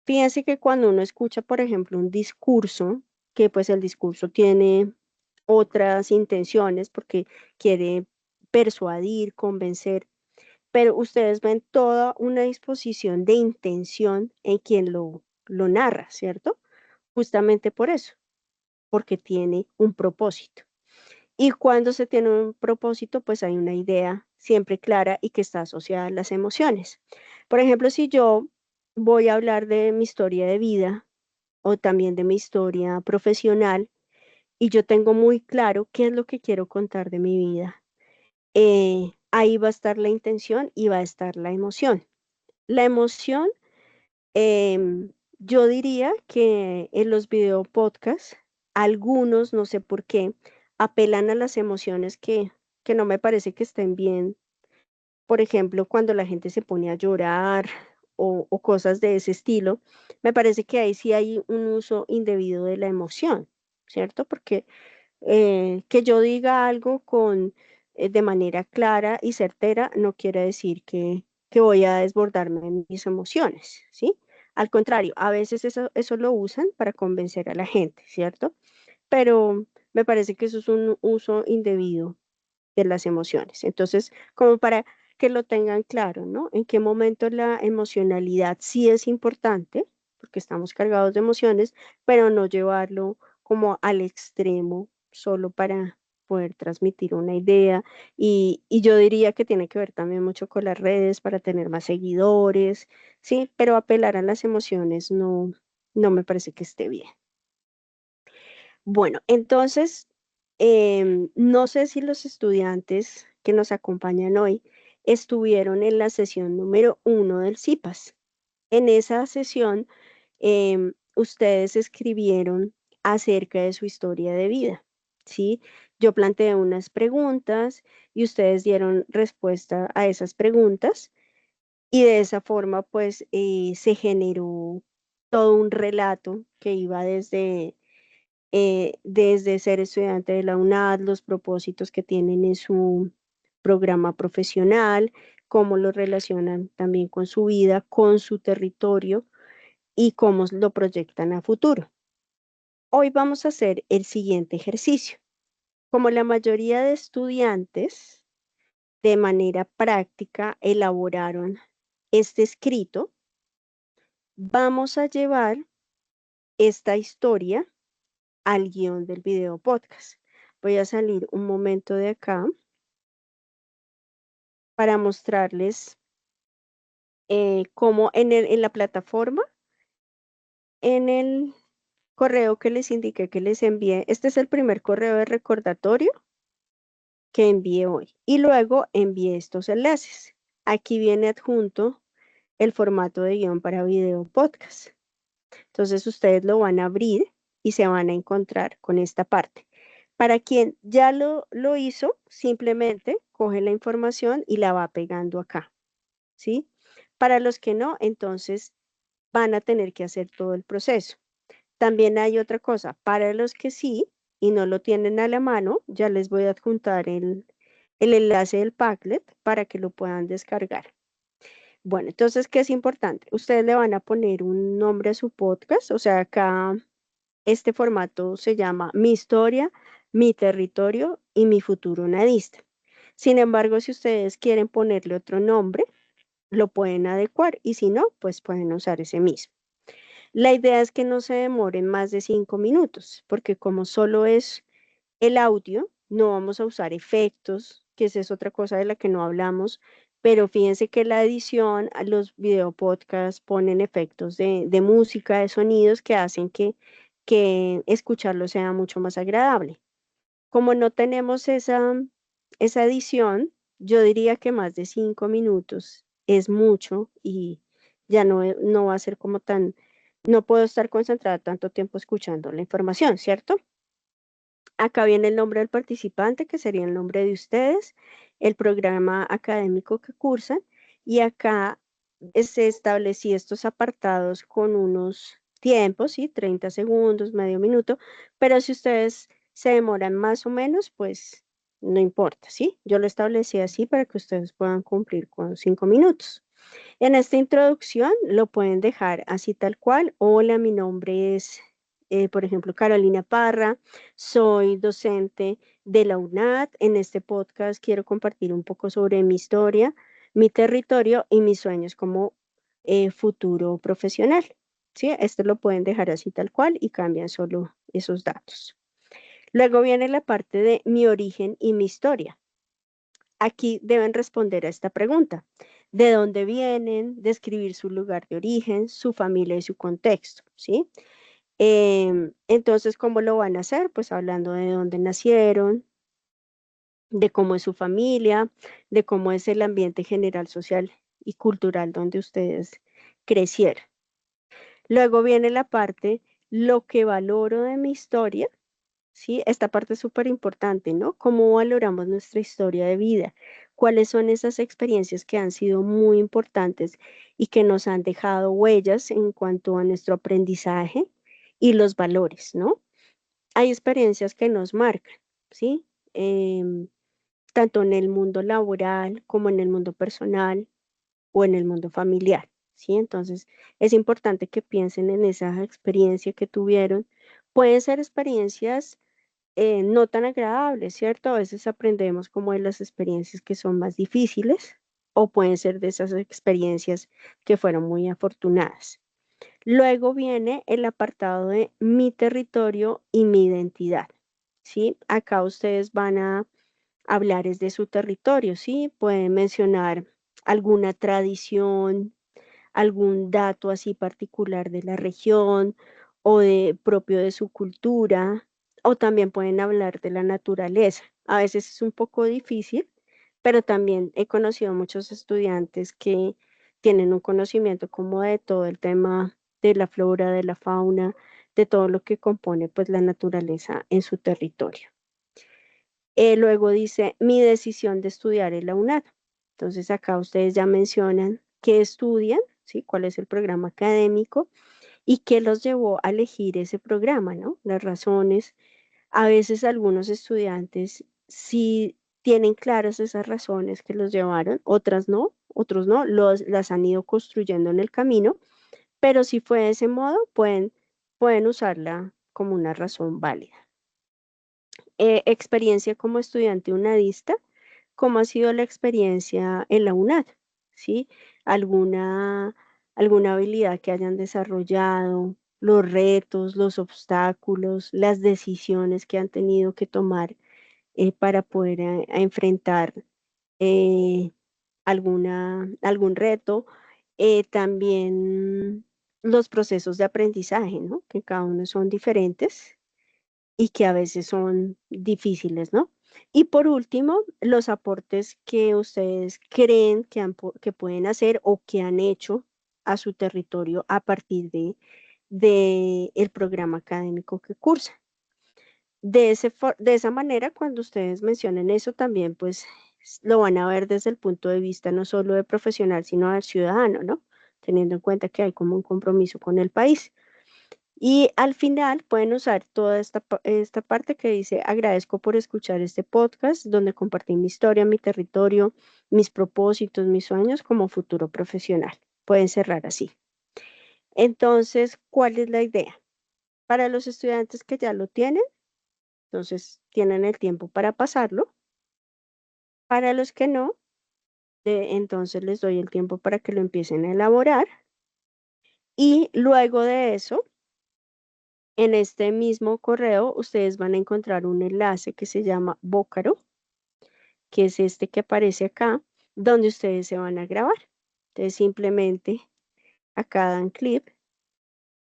Speaker 1: Fíjense que cuando uno escucha, por ejemplo, un discurso, que pues el discurso tiene otras intenciones porque quiere persuadir, convencer, pero ustedes ven toda una disposición de intención en quien lo narra, ¿cierto? Justamente por eso, porque tiene un propósito. Y cuando se tiene un propósito, pues hay una idea siempre clara y que está asociada a las emociones. Por ejemplo, si yo voy a hablar de mi historia de vida o también de mi historia profesional y yo tengo muy claro qué es lo que quiero contar de mi vida, ahí va a estar la intención y va a estar la emoción. La emoción, yo diría que en los video podcasts, algunos, no sé por qué, apelan a las emociones que no me parece que estén bien. Por ejemplo, cuando la gente se pone a llorar o cosas de ese estilo, me parece que ahí sí hay un uso indebido de la emoción, ¿cierto? Porque que yo diga algo de manera clara y certera no quiere decir que voy a desbordarme en mis emociones, ¿sí? Al contrario, a veces eso lo usan para convencer a la gente, ¿cierto? Pero me parece que eso es un uso indebido de las emociones. Entonces, como para que lo tengan claro, ¿no? En qué momento la emocionalidad sí es importante, porque estamos cargados de emociones, pero no llevarlo como al extremo solo para poder transmitir una idea. Y yo diría que tiene que ver también mucho con las redes para tener más seguidores, ¿sí? Pero apelar a las emociones no me parece que esté bien. Bueno, entonces, no sé si los estudiantes que nos acompañan hoy estuvieron en la sesión número 1 del CIPAS. En esa sesión, ustedes escribieron acerca de su historia de vida, ¿sí? Yo planteé unas preguntas y ustedes dieron respuesta a esas preguntas y de esa forma, pues, se generó todo un relato que iba desde ser estudiante de la UNAD, los propósitos que tienen en su programa profesional, cómo lo relacionan también con su vida, con su territorio y cómo lo proyectan a futuro. Hoy vamos a hacer el siguiente ejercicio. Como la mayoría de estudiantes de manera práctica elaboraron este escrito, vamos a llevar esta historia al guión del video podcast. Voy a salir un momento de acá para mostrarles cómo en la plataforma, en el correo que les indiqué que les envié, este es el primer correo de recordatorio que envié hoy y luego envié estos enlaces. Aquí viene adjunto el formato de guión para video podcast. Entonces ustedes lo van a abrir y se van a encontrar con esta parte. Para quien ya lo hizo, simplemente coge la información y la va pegando acá, ¿sí? Para los que no, entonces van a tener que hacer todo el proceso. También hay otra cosa, para los que sí y no lo tienen a la mano, ya les voy a adjuntar el enlace del Padlet para que lo puedan descargar. Bueno, entonces, ¿qué es importante? Ustedes le van a poner un nombre a su podcast, o sea, acá este formato se llama Mi historia, mi territorio y mi futuro nadista. Sin embargo, si ustedes quieren ponerle otro nombre, lo pueden adecuar y si no, pues pueden usar ese mismo. La idea es que no se demoren más de 5 minutos, porque como solo es el audio, no vamos a usar efectos, que esa es otra cosa de la que no hablamos, pero fíjense que la edición, a los video podcasts ponen efectos de música, de sonidos que hacen que escucharlo sea mucho más agradable. Como no tenemos esa edición, yo diría que más de 5 minutos es mucho y ya no va a ser como tan, no puedo estar concentrada tanto tiempo escuchando la información, ¿cierto? Acá viene el nombre del participante, que sería el nombre de ustedes, el programa académico que cursan, y acá se establecí estos apartados con unos tiempos, ¿sí? 30 segundos, medio minuto, pero si ustedes se demoran más o menos, pues no importa, ¿sí? Yo lo establecí así para que ustedes puedan cumplir con 5 minutos. En esta introducción lo pueden dejar así tal cual. Hola, mi nombre es por ejemplo, Carolina Parra, soy docente de la UNAD. En este podcast quiero compartir un poco sobre mi historia, mi territorio y mis sueños como futuro profesional. ¿Sí? Esto lo pueden dejar así tal cual y cambian solo esos datos. Luego viene la parte de mi origen y mi historia. Aquí deben responder a esta pregunta. ¿De dónde vienen? Describir su lugar de origen, su familia y su contexto, ¿sí? Entonces, ¿cómo lo van a hacer? Pues hablando de dónde nacieron, de cómo es su familia, de cómo es el ambiente general, social y cultural donde ustedes crecieron. Luego viene la parte, lo que valoro de mi historia, ¿sí? Esta parte es súper importante, ¿no? ¿Cómo valoramos nuestra historia de vida? ¿Cuáles son esas experiencias que han sido muy importantes y que nos han dejado huellas en cuanto a nuestro aprendizaje y los valores, ¿no? Hay experiencias que nos marcan, ¿sí? Tanto en el mundo laboral como en el mundo personal o en el mundo familiar, ¿sí? Entonces, es importante que piensen en esa experiencia que tuvieron. Pueden ser experiencias no tan agradables, ¿cierto? A veces aprendemos como de las experiencias que son más difíciles o pueden ser de esas experiencias que fueron muy afortunadas. Luego viene el apartado de mi territorio y mi identidad, ¿sí? Acá ustedes van a hablar es de su territorio, ¿sí? Pueden mencionar alguna tradición, algún dato así particular de la región o propio de su cultura, o también pueden hablar de la naturaleza. A veces es un poco difícil, pero también he conocido muchos estudiantes que tienen un conocimiento como de todo el tema de la flora, de la fauna, de todo lo que compone pues la naturaleza en su territorio. Luego dice mi decisión de estudiar en la UNAD. Entonces acá ustedes ya mencionan qué estudian, ¿sí? Cuál es el programa académico y qué los llevó a elegir ese programa, ¿no? Las razones. A veces algunos estudiantes sí tienen claras esas razones que los llevaron, otras no, otros no, las han ido construyendo en el camino, pero si fue de ese modo, pueden usarla como una razón válida. Experiencia como estudiante unadista, ¿cómo ha sido la experiencia en la UNAD? ¿Sí? ¿Alguna, alguna habilidad que hayan desarrollado, los retos, los obstáculos, las decisiones que han tenido que tomar para poder enfrentar eh, algún reto? También los procesos de aprendizaje, ¿no? Que cada uno son diferentes y que a veces son difíciles, ¿no? Y por último, los aportes que ustedes creen que pueden hacer o que han hecho a su territorio a partir de el programa académico que cursan. De esa manera, cuando ustedes mencionen eso, también pues lo van a ver desde el punto de vista no solo de profesional, sino del ciudadano, ¿no? Teniendo en cuenta que hay como un compromiso con el país. Y al final pueden usar toda esta parte que dice, agradezco por escuchar este podcast donde compartí mi historia, mi territorio, mis propósitos, mis sueños como futuro profesional. Pueden cerrar así. Entonces, ¿cuál es la idea? Para los estudiantes que ya lo tienen, entonces tienen el tiempo para pasarlo. Para los que no, entonces les doy el tiempo para que lo empiecen a elaborar. Y luego de eso, en este mismo correo, ustedes van a encontrar un enlace que se llama Vocaro, que es este que aparece acá, donde ustedes se van a grabar. Entonces, simplemente acá dan clip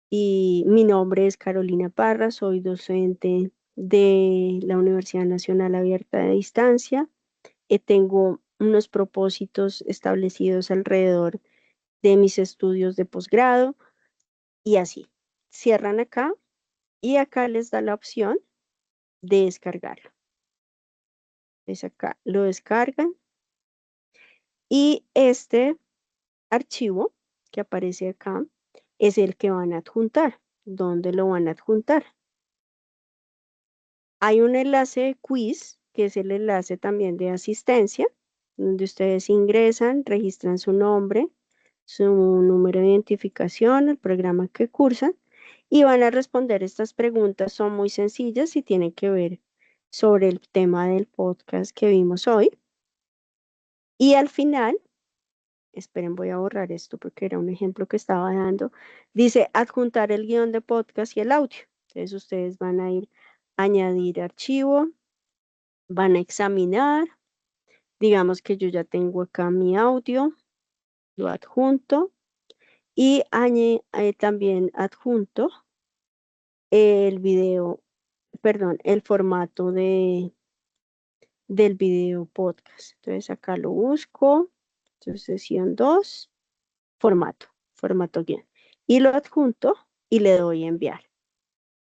Speaker 1: y mi nombre es Carolina Parra, soy docente de la Universidad Nacional Abierta de Distancia. Tengo unos propósitos establecidos alrededor de mis estudios de posgrado y así. Cierran acá y acá les da la opción de descargarlo. Entonces acá lo descargan y este archivo que aparece acá es el que van a adjuntar. ¿Dónde lo van a adjuntar? Hay un enlace de quiz, que es el enlace también de asistencia, donde ustedes ingresan, registran su nombre, su número de identificación, el programa que cursan, y van a responder estas preguntas. Son muy sencillas y tienen que ver sobre el tema del podcast que vimos hoy. Y al final, esperen, voy a borrar esto porque era un ejemplo que estaba dando. Dice adjuntar el guión de podcast y el audio. Entonces ustedes van a ir a añadir archivo, van a examinar. Digamos que yo ya tengo acá mi audio, lo adjunto y también adjunto el video, perdón, el formato del video podcast. Entonces acá lo busco, entonces sesión 2, formato guión. Y lo adjunto y le doy a enviar.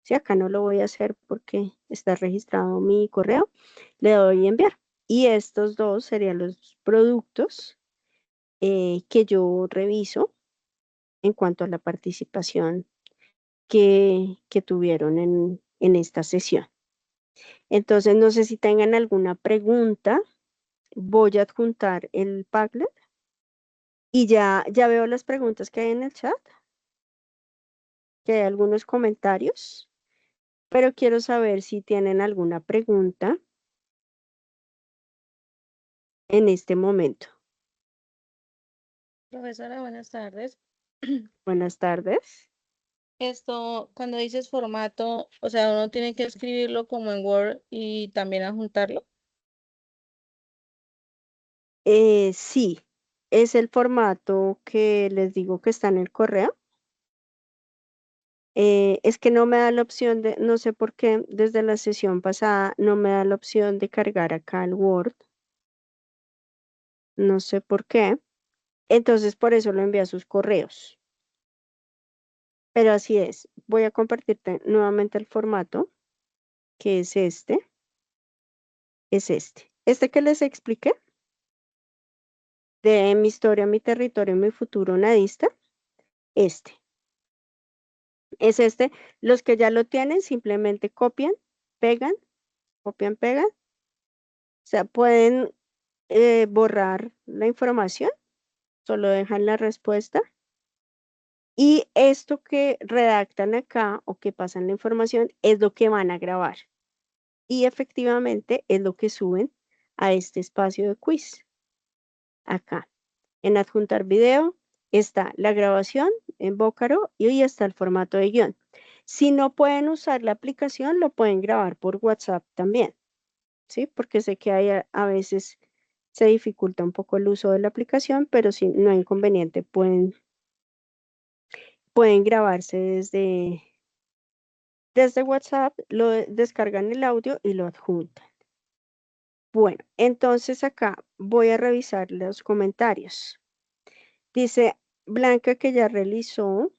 Speaker 1: Si acá no lo voy a hacer porque está registrado mi correo, le doy a enviar. Y estos dos serían los productos que yo reviso en cuanto a la participación que tuvieron en esta sesión. Entonces, no sé si tengan alguna pregunta. Voy a adjuntar el Padlet y ya veo las preguntas que hay en el chat, que hay algunos comentarios, pero quiero saber si tienen alguna pregunta en este momento.
Speaker 2: Profesora, buenas tardes.
Speaker 1: Buenas tardes.
Speaker 2: Cuando dices formato, o sea, uno tiene que escribirlo como en Word y también adjuntarlo.
Speaker 1: Sí, es el formato que les digo que está en el correo. Es que no me da la opción de, no sé por qué, desde la sesión pasada no me da la opción de cargar acá el Word. No sé por qué. Entonces, por eso lo envié a sus correos. Pero así es. Voy a compartirte nuevamente el formato, que es este. Es este. Este que les expliqué, de mi historia, mi territorio, mi futuro nadista. Este. Es este. Los que ya lo tienen, simplemente copian, pegan, copian, pegan. O sea, pueden borrar la información, solo dejan la respuesta. Y esto que redactan acá o que pasan la información es lo que van a grabar. Y efectivamente es lo que suben a este espacio de quiz. Acá, en adjuntar video, está la grabación en Vocaro y hoy está el formato de guión. Si no pueden usar la aplicación, lo pueden grabar por WhatsApp también, ¿sí? Porque sé que a veces se dificulta un poco el uso de la aplicación, pero si no hay inconveniente, pueden grabarse desde WhatsApp, lo descargan el audio y lo adjuntan. Bueno, entonces acá voy a revisar los comentarios. Dice Blanca que ya realizó.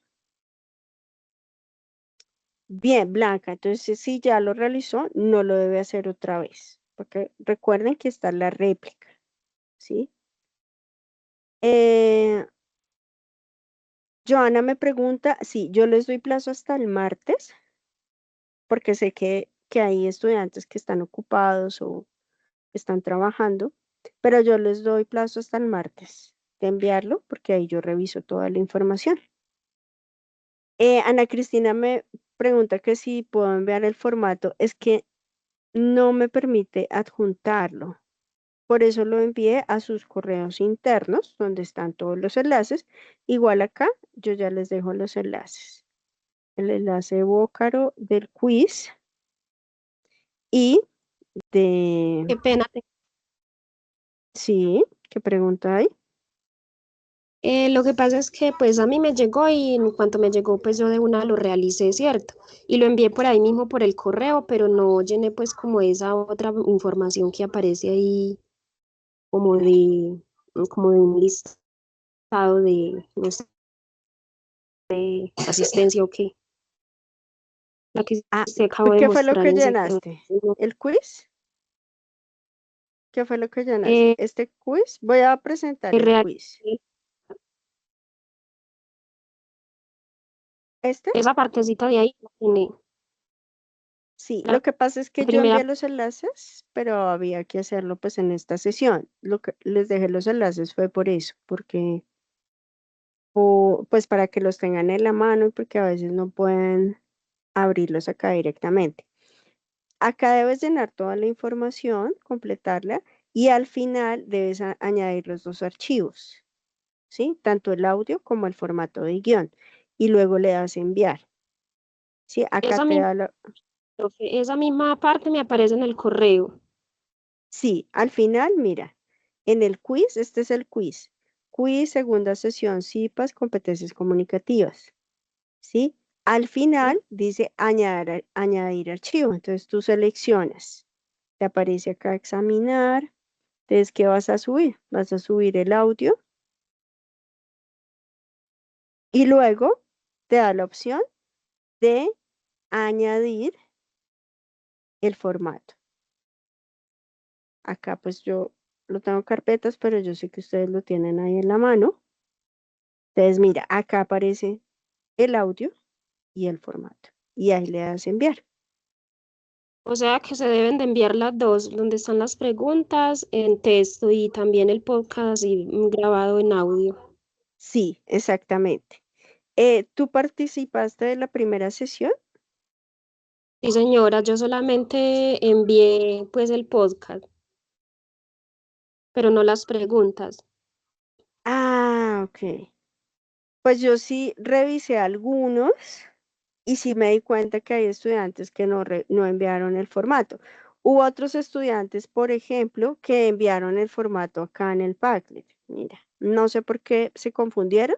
Speaker 1: Bien, Blanca, entonces si ya lo realizó, no lo debe hacer otra vez, porque recuerden que está la réplica, ¿sí? Joana me pregunta, sí, yo les doy plazo hasta el martes, porque sé que hay estudiantes que están ocupados o están trabajando, pero yo les doy plazo hasta el martes de enviarlo, porque ahí yo reviso toda la información. Ana Cristina me pregunta que si puedo enviar el formato, es que no me permite adjuntarlo. Por eso lo envié a sus correos internos, donde están todos los enlaces. Igual acá, yo ya les dejo los enlaces. El enlace de Vocaro del quiz y de...
Speaker 10: Qué pena.
Speaker 1: Sí, ¿qué pregunta hay?
Speaker 10: Lo que pasa es que pues a mí me llegó y en cuanto me llegó pues yo de una lo realicé, ¿cierto? Y lo envié por ahí mismo por el correo, pero no llené pues como esa otra información que aparece ahí como de un listado de, no sé, de asistencia o qué. La que se acabó de
Speaker 1: ¿Qué fue lo
Speaker 10: mostrar
Speaker 1: que
Speaker 10: en
Speaker 1: llenaste? ¿El quiz? ¿Qué fue lo que llenaste?
Speaker 10: Eh,
Speaker 1: ¿Este quiz? Voy a presentar el quiz. ¿Este?
Speaker 10: Esa partecita de ahí la tiene.
Speaker 1: Sí,
Speaker 10: La
Speaker 1: lo que pasa es que yo
Speaker 10: primera
Speaker 1: envié los enlaces, pero había que hacerlo pues en esta sesión. Lo que les dejé los enlaces fue por eso, porque pues para que los tengan en la mano, porque a veces no pueden abrirlos acá directamente. Acá debes llenar toda la información, completarla, y al final debes añadir los dos archivos, ¿sí? Tanto el audio como el formato de guión. Y luego le das enviar. ¿Sí? Acá
Speaker 10: Esa
Speaker 1: te
Speaker 10: misma,
Speaker 1: da la...
Speaker 10: profe, esa misma parte me aparece en el correo.
Speaker 1: Sí, al final, mira, en el quiz, este es el quiz. Quiz, segunda sesión, CIPAS, competencias comunicativas. ¿Sí? Al final dice añadir archivo. Entonces tú seleccionas. Te aparece acá examinar. Entonces, ¿qué vas a subir? Vas a subir el audio y luego te da la opción de añadir el formato. Acá pues yo lo tengo en carpetas, pero yo sé que ustedes lo tienen ahí en la mano. Entonces, mira, acá aparece el audio y el formato. Y ahí le das enviar.
Speaker 10: O sea que se deben de enviar las dos, donde están las preguntas en texto y también el podcast grabado en audio.
Speaker 1: Sí, exactamente. ¿Tú participaste de la primera sesión?
Speaker 10: Sí, señora, yo solamente envié pues el podcast, pero no las preguntas.
Speaker 1: Ah, ok. Pues yo sí revisé algunos y sí me di cuenta que hay estudiantes que no enviaron el formato. Hubo otros estudiantes, por ejemplo, que enviaron el formato acá en el Padlet. Mira, no sé por qué se confundieron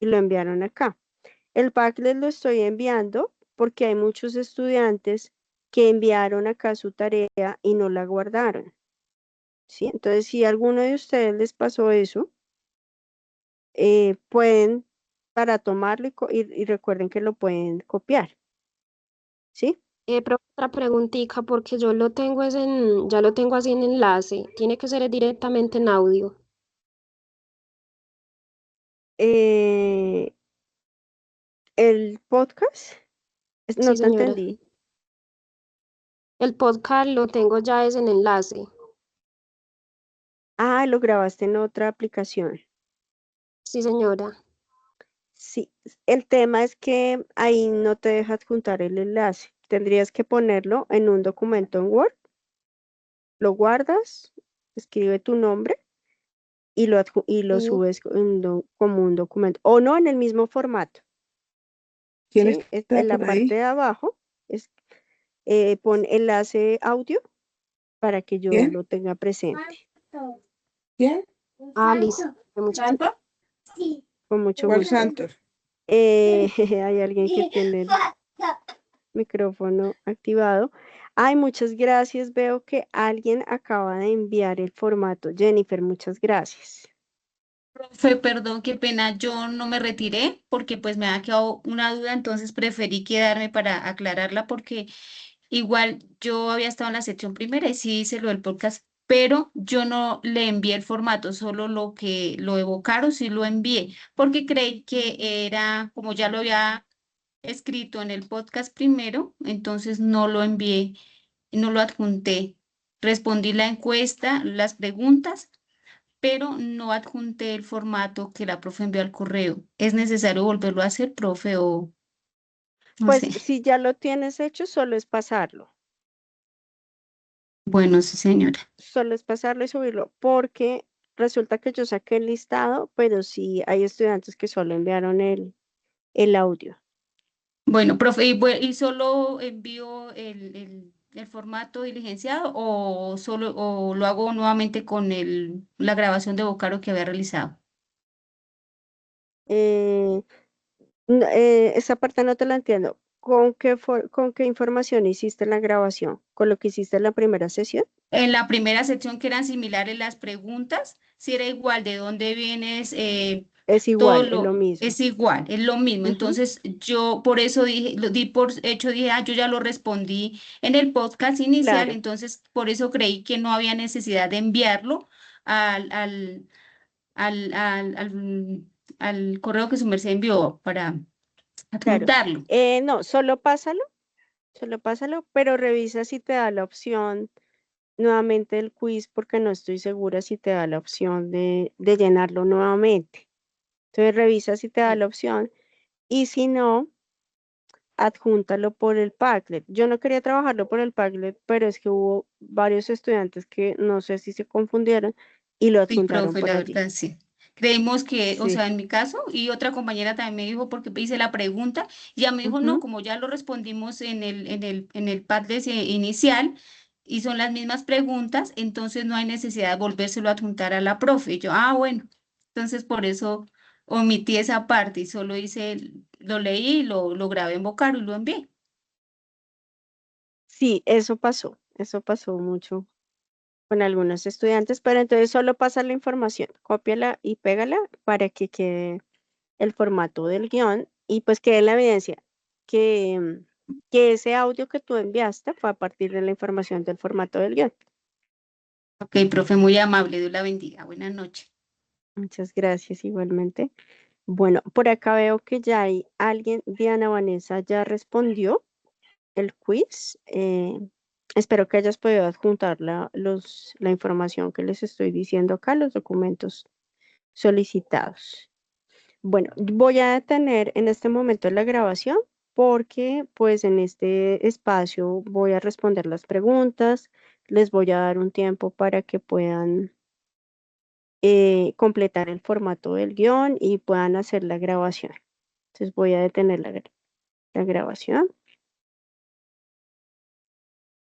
Speaker 1: y lo enviaron acá. El Padlet lo estoy enviando porque hay muchos estudiantes que enviaron acá su tarea y no la guardaron. ¿Sí? Entonces, si a alguno de ustedes les pasó eso, pueden para tomarlo y recuerden que lo pueden copiar. ¿Sí?
Speaker 10: Pero otra preguntita, porque yo lo tengo ya lo tengo así en enlace. Tiene que ser directamente en audio.
Speaker 1: El podcast, no
Speaker 10: Sí,
Speaker 1: te
Speaker 10: señora.
Speaker 1: entendí.
Speaker 10: El podcast lo tengo ya es en enlace.
Speaker 1: Ah, lo grabaste en otra aplicación.
Speaker 10: Sí, señora.
Speaker 1: Sí, el tema es que ahí no te deja adjuntar el enlace. Tendrías que ponerlo en un documento en Word, lo guardas, escribe tu nombre y lo
Speaker 10: Sí.
Speaker 1: subes como un documento. O no, en el mismo formato.
Speaker 11: ¿Quién
Speaker 1: ¿Sí?
Speaker 11: está
Speaker 1: En la
Speaker 11: por
Speaker 1: parte
Speaker 11: ahí?
Speaker 1: de abajo, pon enlace audio para que yo
Speaker 11: ¿Quién?
Speaker 1: lo tenga presente.
Speaker 11: ¿Quién?
Speaker 10: Ah, listo. Muchas
Speaker 11: ¿Santo?
Speaker 1: Con mucho
Speaker 11: ¿Cuál
Speaker 1: gusto.
Speaker 11: santo?
Speaker 1: Hay alguien que tiene el micrófono activado. Ay, muchas gracias. Veo que alguien acaba de enviar el formato. Jennifer, muchas gracias.
Speaker 7: Profe, perdón, qué pena, yo no me retiré porque pues me ha quedado una duda, entonces preferí quedarme para aclararla porque igual yo había estado en la sección primera y sí hice lo del podcast, pero yo no le envié el formato, solo lo que lo evocaron, sí lo envié, porque creí que era, como ya lo había escrito en el podcast primero, entonces no lo envié, no lo adjunté. Respondí la encuesta, las preguntas, pero no adjunté el formato que la profe envió al correo. ¿Es necesario volverlo a hacer, profe, o no
Speaker 1: Pues
Speaker 7: sé?
Speaker 1: si ya lo tienes hecho, solo es pasarlo.
Speaker 7: Bueno, sí, señora.
Speaker 1: Solo es pasarlo y subirlo, porque resulta que yo saqué el listado, pero sí hay estudiantes que solo enviaron el audio.
Speaker 7: Bueno, profe, ¿y solo envío el formato diligenciado o solo o lo hago nuevamente con la grabación de Vocaro que había realizado?
Speaker 1: Eh, esa parte no te la entiendo. ¿Con qué información hiciste la grabación? ¿Con lo que hiciste en la primera sesión?
Speaker 7: En la primera sección que eran similares las preguntas, si era igual de dónde vienes,
Speaker 1: Es
Speaker 7: todo
Speaker 1: igual, es lo
Speaker 7: lo
Speaker 1: mismo.
Speaker 7: es igual, es lo mismo.
Speaker 1: Ujú,
Speaker 7: Entonces yo por eso dije, lo di por hecho, dije, yo ya lo respondí en el podcast inicial,
Speaker 1: claro,
Speaker 7: entonces por eso creí que no había necesidad de enviarlo al, al, al, al, al, al correo que su merced envió para
Speaker 1: claro.
Speaker 7: adjuntarlo.
Speaker 1: No, solo pásalo, pero revisa si te da la opción nuevamente del quiz, porque no estoy segura si te da la opción de llenarlo nuevamente. Entonces revisa si te da la opción y si no, adjúntalo por el Padlet. Yo no quería trabajarlo por el Padlet, pero es que hubo varios estudiantes que no sé si se confundieron y lo
Speaker 7: Sí,
Speaker 1: adjuntaron
Speaker 7: profe,
Speaker 1: por
Speaker 7: la
Speaker 1: allí.
Speaker 7: verdad, sí. Creemos que, o
Speaker 1: Sí.
Speaker 7: sea, en mi caso, y otra compañera también me dijo, porque hice la pregunta, y ella me dijo, no,
Speaker 1: Ujú.
Speaker 7: como ya lo respondimos en el Padlet inicial, y son las mismas preguntas, entonces no hay necesidad de volvérselo a adjuntar a la profe. Y yo, bueno, entonces por eso omití esa parte y solo lo leí, lo grabé en Vocaro y lo envié.
Speaker 1: Sí, eso pasó mucho con algunos estudiantes, pero entonces solo pasa la información, cópiala y pégala para que quede el formato del guión y pues quede en la evidencia que ese audio que tú enviaste fue a partir de la información del formato del guión.
Speaker 7: Ok, profe, muy amable, Dios la bendiga. Buenas noches.
Speaker 1: Muchas gracias igualmente. Bueno, por acá veo que ya hay alguien, Diana Vanessa ya respondió el quiz. Espero que hayas podido adjuntar la información que les estoy diciendo acá, los documentos solicitados. Bueno, voy a detener en este momento la grabación porque pues en este espacio voy a responder las preguntas, les voy a dar un tiempo para que puedan completar el formato del guión y puedan hacer la grabación. Entonces voy a detener la grabación.